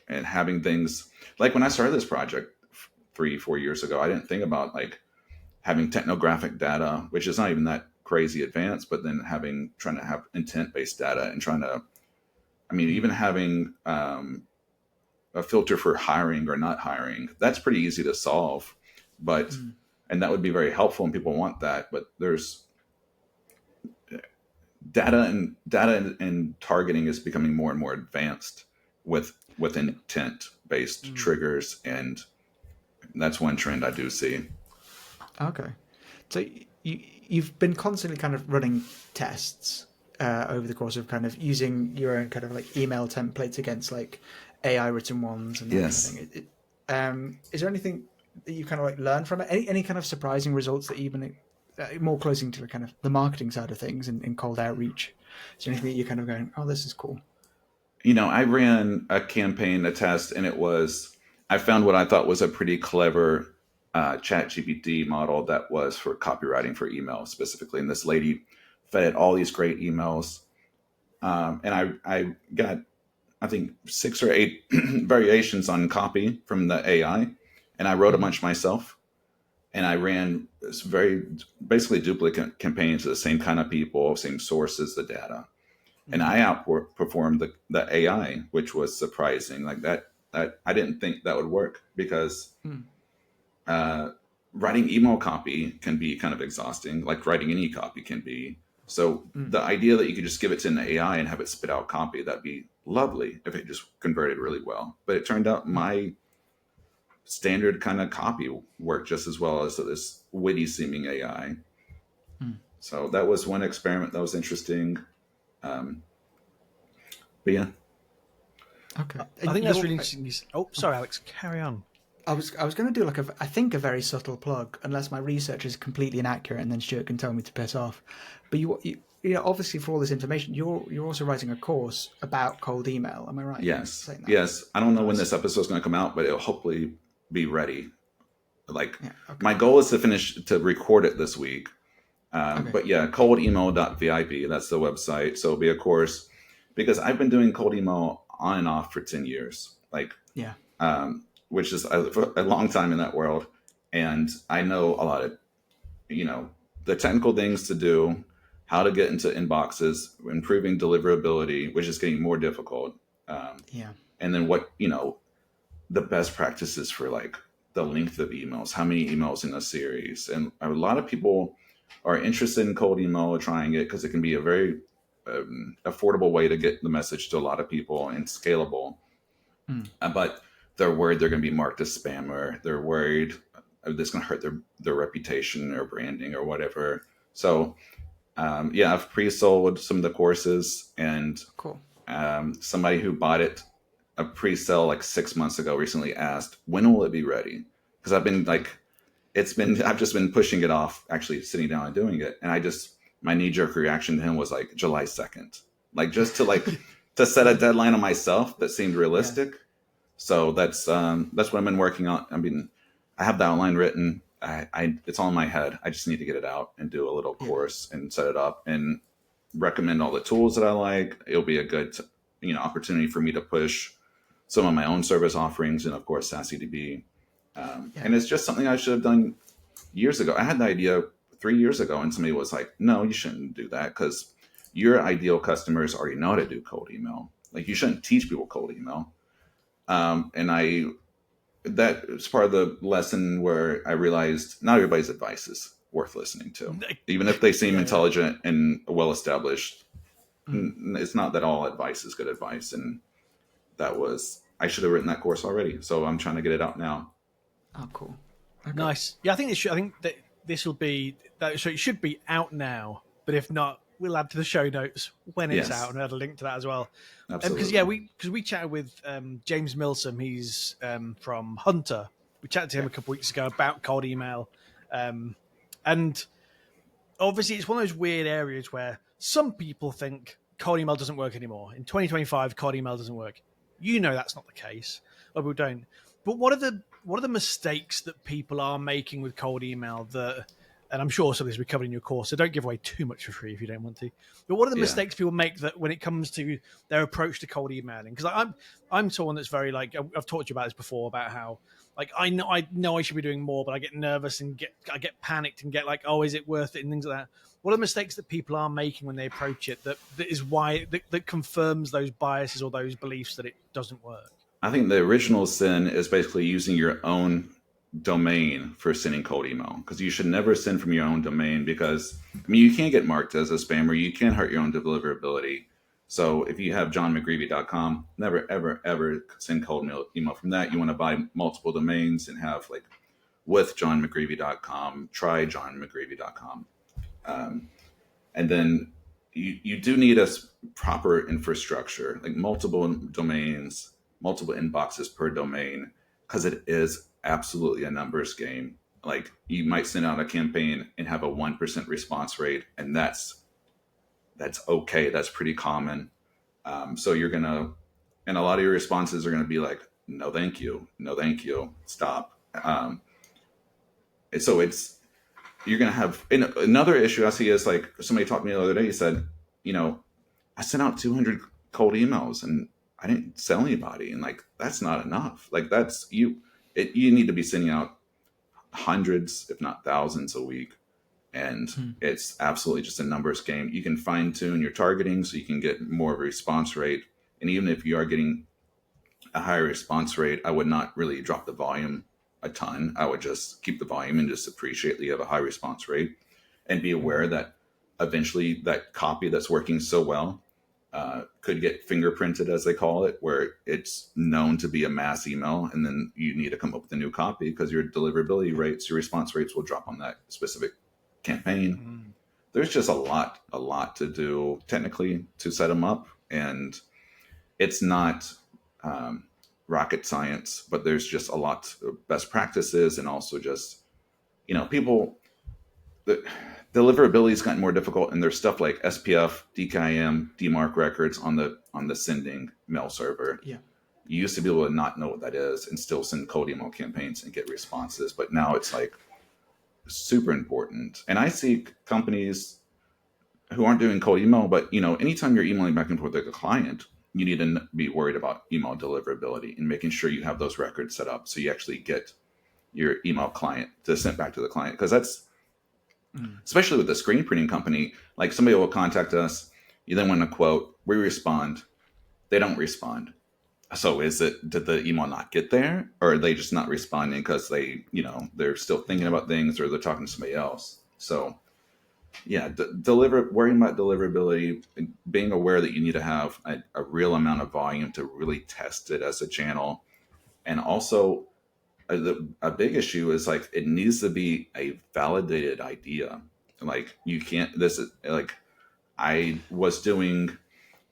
and having things like when I started this project 3-4 years ago, I didn't think about like having technographic data, which is not even that crazy advanced, but then trying to have intent-based data and even having a filter for hiring or not hiring, that's pretty easy to solve, and that would be very helpful and people want that. But there's data and targeting is becoming more and more advanced with intent-based triggers, and that's one trend I do see. Okay, so you've been constantly kind of running tests over the course of kind of using your own kind of like email templates against like AI written ones and that Yes. kind of thing. Is there anything that you kind of like learned from it? Any kind of surprising results that you've been more closely to kind of the marketing side of things in cold outreach? Is there anything that you're kind of going, oh, this is cool? I ran a campaign, a test, and I found what I thought was a pretty clever chat GPT model that was for copywriting for email specifically. And this lady fed it all these great emails. And I got, I think, 6 or 8 variations on copy from the AI. And I wrote a bunch myself. And I ran this basically duplicate campaigns to the same kind of people, same sources, the data. And I outperformed the AI, which was surprising. Like that I didn't think that would work because writing email copy can be kind of exhausting, like writing any copy can be. So the idea that you could just give it to an AI and have it spit out copy, that'd be lovely if it just converted really well. But it turned out my standard kind of copy worked just as well as this witty seeming AI. So that was one experiment that was interesting. But yeah. Okay. I think that's really interesting. Oh, sorry, Alex, carry on. I was going to do like I think a very subtle plug, unless my research is completely inaccurate, and then Stuart can tell me to piss off. But you obviously for all this information, you're also writing a course about cold email. Am I right? Yes. Yes. I don't know when this episode is going to come out, but it'll hopefully be ready. Like my goal is to record it this week. But yeah, coldemail.vip, that's the website. So it'll be a course because I've been doing cold email on and off for 10 years. Which is a long time in that world. And I know a lot of, the technical things to do, how to get into inboxes, improving deliverability, which is getting more difficult. And then the best practices for like the length of emails, how many emails in a series. And a lot of people are interested in cold email or trying it because it can be a very affordable way to get the message to a lot of people and scalable. But they're worried they're going to be marked as spammer. They're worried this going to hurt their reputation or branding or whatever. So, I've pre-sold some of the courses, and somebody who bought it a pre-sale like 6 months ago recently asked, when will it be ready? Because I've just been pushing it off, actually sitting down and doing it. And my knee-jerk reaction to him was like July 2nd, like just to set a deadline on myself that seemed realistic. So that's what I've been working on. I mean, I have the outline written. It's all in my head. I just need to get it out and do a little course and set it up and recommend all the tools that I like. It'll be a good, opportunity for me to push some of my own service offerings and of course SaaSDB. And it's just something I should have done years ago. I had the idea 3 years ago, and somebody was like, "No, you shouldn't do that because your ideal customers already know how to do cold email. Like you shouldn't teach people cold email." That was part of the lesson where I realized not everybody's advice is worth listening to. Even if they seem intelligent and well-established, it's not that all advice is good advice. And I should have written that course already. So I'm trying to get it out now. Oh, cool. Okay. Nice. Yeah, I think I think that this will be. So it should be out now. But if not, we'll add to the show notes when it's Yes, out and add a link to that as well. Because absolutely. we chatted with James Milsom. He's from Hunter. We chatted to him a couple weeks ago about cold email, and obviously it's one of those weird areas where some people think cold email doesn't work anymore. In 2025, cold email doesn't work. You know that's not the case. Other people don't. But what are the mistakes that people are making with cold email that, and I'm sure some of this we covered in your course, so don't give away too much for free if you don't want to. But what are the Yeah. mistakes people make that when it comes to their approach to cold emailing? Because I'm someone that's very like I've talked to you about this before about how like I know I should be doing more, but I get nervous and I get panicked and get like, oh, is it worth it and things like that. What are the mistakes that people are making when they approach it that is why that confirms those biases or those beliefs that it doesn't work? I think the original sin is basically using your own domain for sending cold email, because you should never send from your own domain, because I mean you can't get marked as a spammer, you can hurt your own deliverability. So if you have johnmcgreevy.com, never ever ever send cold email from that. You want to buy multiple domains and have like with johnmcgreevy.com, try johnmcgreevy.com. And then you do need a proper infrastructure, like multiple domains, multiple inboxes per domain, because it is absolutely a numbers game. Like you might send out a campaign and have a 1% response rate, and that's okay. That's pretty common. So you're gonna, and a lot of your responses are gonna be like, no, thank you, no, thank you, stop. And so you're going to have another issue I see is like somebody talked to me the other day. He said, I sent out 200 cold emails and I didn't sell anybody. And like, that's not enough. Like you need to be sending out hundreds, if not thousands a week. And it's absolutely just a numbers game. You can fine tune your targeting so you can get more of a response rate. And even if you are getting a higher response rate, I would not really drop the volume a ton. I would just keep the volume and just appreciate that you have a high response rate, and be aware that eventually that copy that's working so well could get fingerprinted, as they call it, where it's known to be a mass email, and then you need to come up with a new copy because your deliverability rates, your response rates will drop on that specific campaign. There's just a lot to do technically to set them up, and it's not rocket science, but there's just a lot of best practices, and also just people, the deliverability has gotten more difficult, and there's stuff like SPF, DKIM, DMARC records on the sending mail server. Yeah. You used to be able to not know what that is and still send cold email campaigns and get responses, but now it's like super important. And I see companies who aren't doing cold email, but anytime you're emailing back and forth with a client, you need to be worried about email deliverability and making sure you have those records set up so you actually get your email client to send back to the client. Because that's, especially with the screen printing company, like somebody will contact us, you then want a quote, we respond, they don't respond. So did the email not get there, or are they just not responding because they're still thinking about things, or they're talking to somebody else? So yeah, worrying about deliverability, and being aware that you need to have a real amount of volume to really test it as a channel. And also a big issue is like, it needs to be a validated idea. Like you can't, this is like, I was doing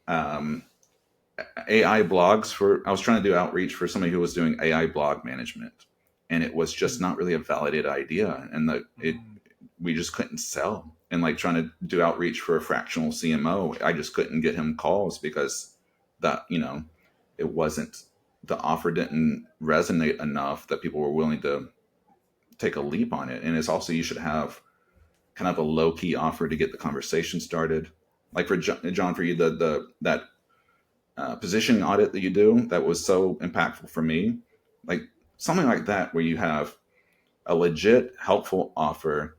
AI blogs I was trying to do outreach for somebody who was doing AI blog management, and it was just not really a validated idea. And we just couldn't sell. And like trying to do outreach for a fractional CMO, I just couldn't get him calls because it wasn't, the offer didn't resonate enough that people were willing to take a leap on it. And it's also, you should have kind of a low key offer to get the conversation started. Like for John, for you, that positioning audit that you do, that was so impactful for me. Like something like that, where you have a legit helpful offer,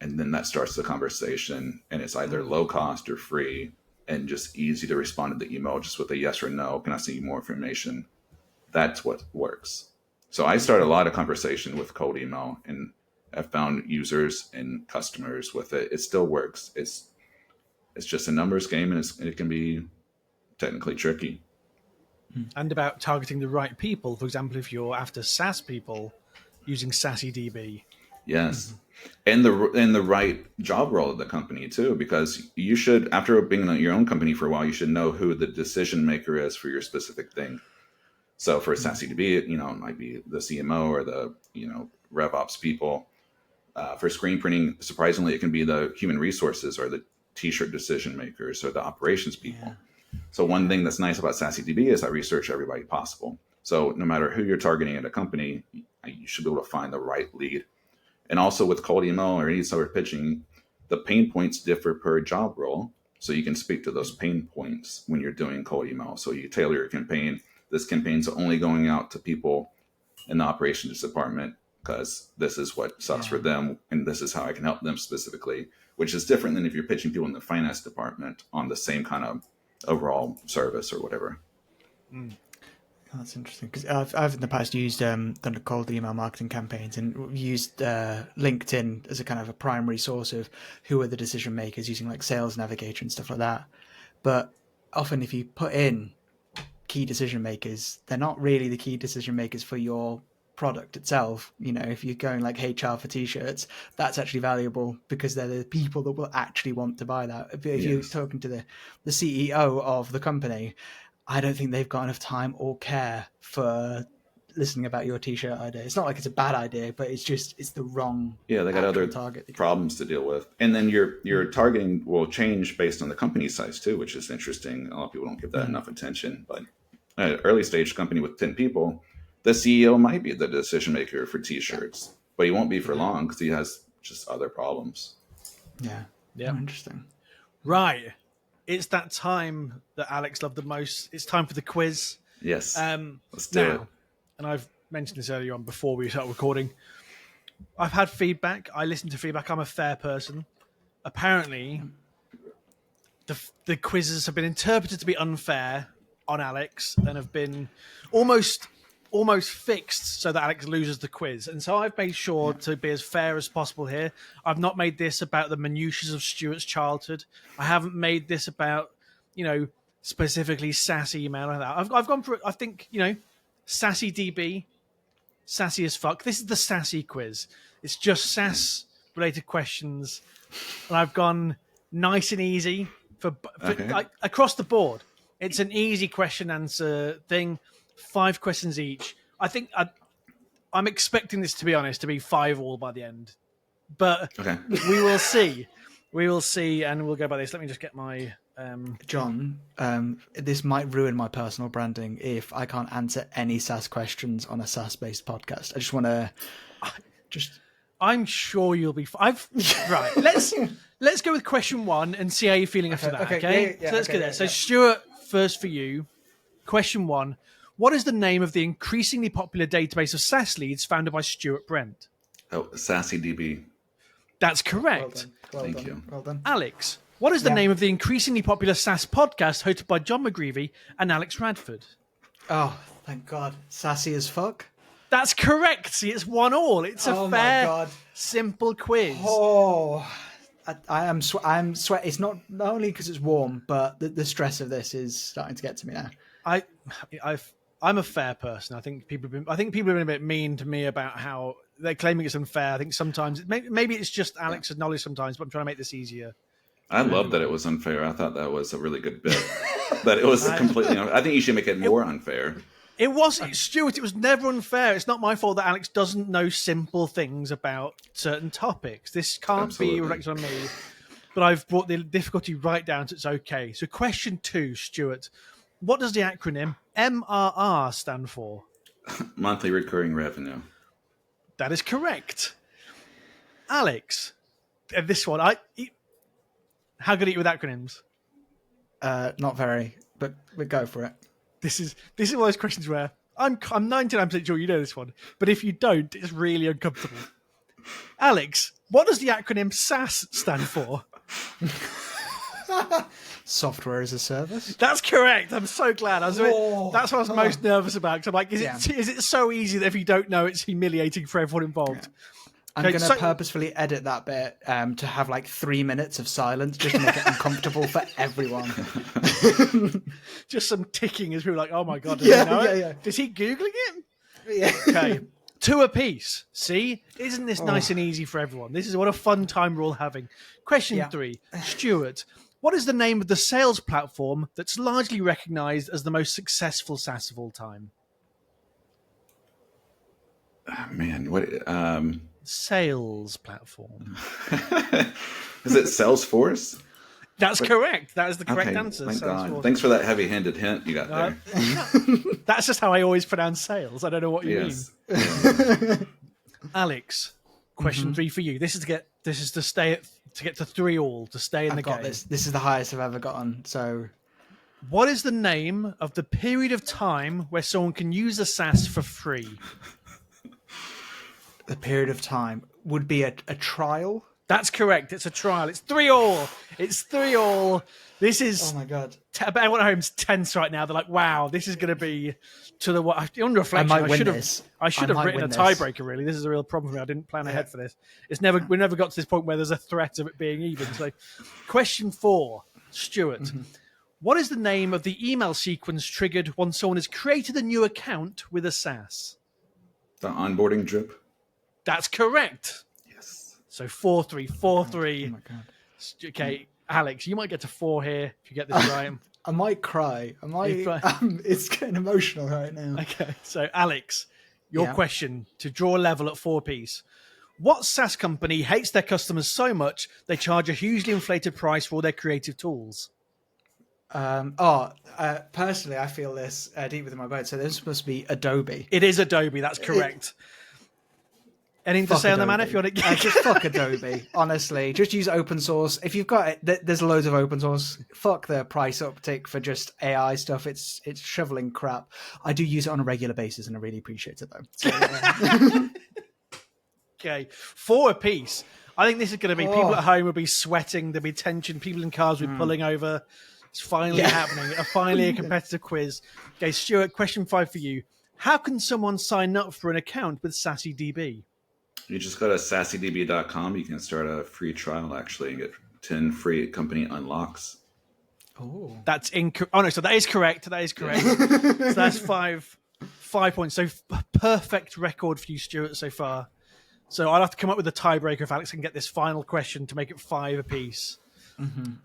and then that starts the conversation, and it's either low cost or free, and just easy to respond to the email just with a yes or no. Can I see more information? That's what works. So I start a lot of conversation with cold email, and I've found users and customers with it. It still works. It's just a numbers game, and it can be technically tricky. And about targeting the right people. For example, if you're after SaaS people, using SaaS DB. Yes. And the right job role of the company too, because you should, after being in your own company for a while, you should know who the decision maker is for your specific thing. So for SaaSDB, it might be the CMO or the RevOps people. For screen printing, surprisingly, it can be the human resources or the t-shirt decision makers or the operations people. Yeah. So one thing that's nice about SaaSDB is I research everybody possible. So no matter who you're targeting at a company, you should be able to find the right lead. And also with cold email or any sort of pitching, the pain points differ per job role. So you can speak to those pain points when you're doing cold email. So you tailor your campaign. This campaign's only going out to people in the operations department because this is what sucks for them. And this is how I can help them specifically, which is different than if you're pitching people in the finance department on the same kind of overall service or whatever. That's interesting because I've in the past used done cold email marketing campaigns and used LinkedIn as a kind of a primary source of who are the decision makers using like Sales Navigator and stuff like that. But often if you put in key decision makers, they're not really the key decision makers for your product itself. If you're going like HR for t-shirts, that's actually valuable because they're the people that will actually want to buy that. If you're talking to the CEO of the company, I don't think they've got enough time or care for listening about your t-shirt idea. It's not like it's a bad idea, but it's the wrong they got other target problems to deal with. And then your targeting will change based on the company size too, which is interesting. A lot of people don't give that enough attention. But an early stage company with 10 people, the CEO might be the decision maker for t-shirts, but he won't be for long because he has just other problems. Yeah. Oh, interesting. Right. It's that time that Alex loved the most. It's time for the quiz. Yes. Let's do it. And I've mentioned this earlier on before we start recording. I've had feedback. I listen to feedback. I'm a fair person. Apparently, the quizzes have been interpreted to be unfair on Alex and have been almost fixed so that Alex loses the quiz. And so I've made sure to be as fair as possible here. I've not made this about the minutiae of Stuart's childhood. I haven't made this about, specifically SaaS email like that. I've gone for, I think, Sassy DB, sassy as fuck. This is the sassy quiz. It's just SaaS related questions. And I've gone nice and easy for across the board. It's an easy question answer thing. 5 questions each. I think I'm expecting this, to be honest, to be 5-all by the end. But we will see. We will see, and we'll go by this. Let me just get my... John, this might ruin my personal branding if I can't answer any SaaS questions on a SaaS-based podcast. I just want to... I'm sure you'll be... Right, let's go with question 1 and see how you're feeling after that, okay? So let's get there. So Stuart, first for you. Question 1. What is the name of the increasingly popular database of SaaS leads founded by Stuart Brent? Oh, SaaSDB. That's correct. Thank you. Well done. Alex, what is the name of the increasingly popular SaaS podcast hosted by John McGreevy and Alex Radford? Oh, thank God. Sassy as fuck? That's correct. See, it's 1-all. It's a fair, simple quiz. Oh, I'm sweat. It's not only because it's warm, but the stress of this is starting to get to me now. I'm a fair person. I think people have been a bit mean to me about how they're claiming it's unfair. I think sometimes maybe it's just Alex's knowledge sometimes, but I'm trying to make this easier. I love that it was unfair. I thought that was a really good bit. That it was completely. I think you should make it more unfair. It wasn't, Stuart. It was never unfair. It's not my fault that Alex doesn't know simple things about certain topics. This can't be a reflection on me. But I've brought the difficulty right down to it's okay. So, question 2, Stuart. What does the acronym MRR stand for? Monthly recurring revenue. That is correct. Alex, this one, how good are you with acronyms? Not very, but we go for it. This is one of those questions where I'm 99% sure you know this one, but if you don't, it's really uncomfortable. Alex, what does the acronym SaaS stand for? Software as a service. That's correct. I'm so glad. That's what I was most nervous about. Because I'm like, is it so easy that if you don't know, it's humiliating for everyone involved? Yeah. I'm going to purposefully edit that bit to have like 3 minutes of silence just to make it uncomfortable for everyone. Just some ticking as people are like, oh my God, does he know it? Yeah. Is he Googling it? Yeah. Okay. 2 apiece. See? Isn't this nice and easy for everyone? This is what a fun time we're all having. Question 3. Stuart, what is the name of the sales platform that's largely recognized as the most successful SaaS of all time? Oh, man, what? Sales platform. Is it Salesforce? That's correct. That is the correct Okay, answer. thank God. Salesforce. Thanks for that heavy-handed hint you got there. That's just how I always pronounce sales. I don't know what you Yes. mean. Alex, question 3 for you. This is to get to get to 3-all to stay in the game. This is the highest I've ever gotten. So, What is the name of the period of time where someone can use a SaaS for free? the period of time would be a trial. That's correct. It's a trial. It's 3-all. It's 3-all. This is. Oh my God. Everyone at home's tense right now. They're like, "Wow, this is going to be to the what?" On reflection, I should have written a tiebreaker. Really, this is a real problem for me. I didn't plan ahead for this. We never got to this point where there's a threat of it being even. So, question 4, Stuart. What is the name of the email sequence triggered when someone has created a new account with a SaaS? The onboarding drip. That's correct. Yes. So 4-3, 4-3. Oh my God. Okay, Alex, you might get to 4 here if you get this right. I might cry. It's getting emotional right now. Okay, so Alex, your question to draw a level at 4 apiece. What SaaS company hates their customers so much they charge a hugely inflated price for all their creative tools? Personally, I feel this deep within my bones. So this must be Adobe. It is Adobe. That's correct. Anything to say on the matter? If you want to, just fuck Adobe. Honestly, just use open source. If you've got it, there's loads of open source. Fuck the price uptick for just AI stuff. It's shoveling crap. I do use it on a regular basis, and I really appreciate it though. So, okay, 4 apiece. I think this is going to be people at home will be sweating. There'll be tension. People in cars will be pulling over. It's finally happening. Finally a competitive quiz. Okay, Stuart, question 5 for you. How can someone sign up for an account with SassyDB? You just go to sassydb.com. You can start a free trial, actually, and get 10 free company unlocks. oh, That's incorrect. Oh, no, so that is correct. That is correct. So that's 5 points. So perfect record for you, Stuart, so far. So I'll have to come up with a tiebreaker if Alex can get this final question to make it 5 apiece.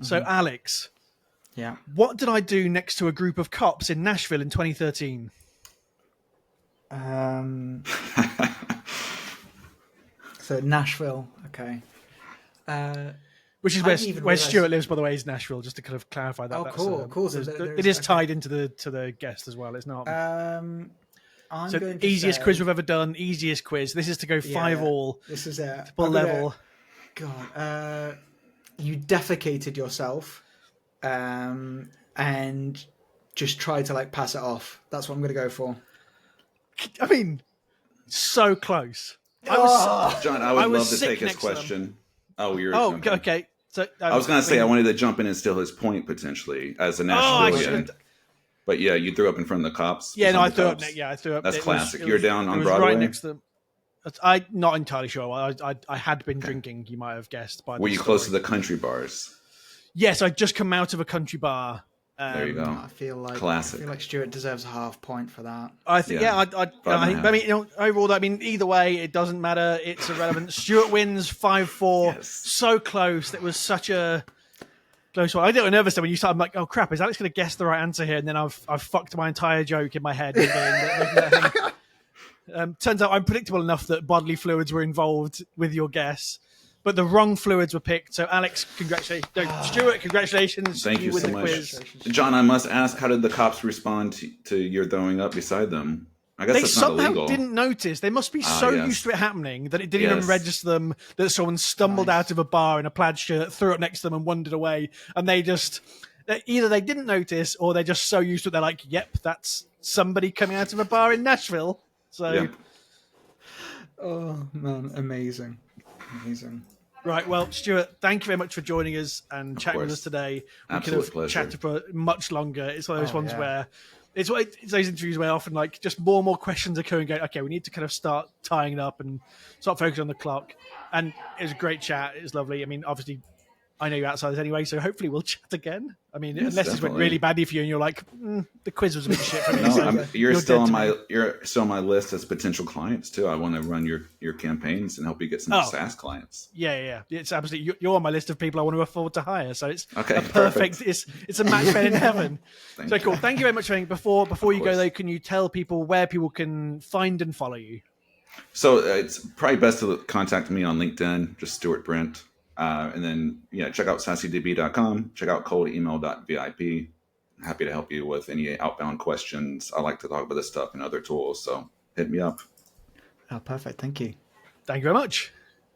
So, Alex, what did I do next to a group of cops in Nashville in 2013? So Nashville, okay. Which is where Stuart lives, by the way, is Nashville. Just to kind of clarify that. Oh, cool. So it is tied into the guest as well. It's not. I'm so going to easiest say, quiz we've ever done. Easiest quiz. This is to go 5-all. This is a level. God, you defecated yourself, and just tried to pass it off. That's what I'm going to go for. I mean, so close. John, I would love to sick take his next to them. question. Oh, you're. Okay. So I was going to say I wanted to jump in and steal his point potentially as a Nashvilleian. But yeah, you threw up in front of the cops. Yeah, no, I threw up. Yeah, I threw up. That's classic. You're down on it was Broadway. Right next to them. I'm not entirely sure. I had been drinking. You might have guessed by. Were you close to the country bars? Yes, I'd just come out of a country bar. There you go. I feel like Stuart deserves a half point for that. I think, I mean, overall, I mean, either way, it doesn't matter. It's irrelevant. Stuart wins 5-4. Yes. So close. It was such a close one. I get nervous when you start. I'm like, oh crap, is Alex going to guess the right answer here? And then I've fucked my entire joke in my head. Turns out I'm predictable enough that bodily fluids were involved with your guess. But the wrong fluids were picked. So, Alex, congratulations. Stuart, congratulations. Thank you so much. Quiz. John, I must ask, how did the cops respond to your throwing up beside them? I guess that's not illegal. They somehow didn't notice. They must be so used to it happening that it didn't even register them that someone stumbled out of a bar in a plaid shirt, threw up next to them and wandered away. And they just... Either they didn't notice or they're just so used to it, they're like, yep, that's somebody coming out of a bar in Nashville. So... Yeah. Oh, man, amazing. Right, well, Stuart, thank you very much for joining us and chatting with us today. We Absolute could have pleasure. chatted for much longer. It's one of those ones where it's those interviews where often just more and more questions occur and go, okay, we need to kind of start tying it up and start focusing on the clock. And it was a great chat. It was lovely. I mean, obviously, I know you outsiders anyway, so hopefully we'll chat again. I mean, Yes, unless this went definitely. really badly for you and you're like, the quiz was a bit of shit for me. No, so you're still dead on to me. you're still on my list as potential clients too. I want to run your campaigns and help you get some SaaS clients. Yeah. It's absolutely. You're on my list of people I want to afford to hire. So it's Okay, a perfect. It's a match made in heaven. Thank So you. cool. Thank you very much for before you go course. though. Can you tell people where people can find and follow you? So it's probably best to contact me on LinkedIn, just Stuart Brent. And then, check out sassydb.com, check out coldemail.vip. Happy to help you with any outbound questions. I like to talk about this stuff and other tools, so hit me up. Oh, perfect. Thank you. Thank you very much.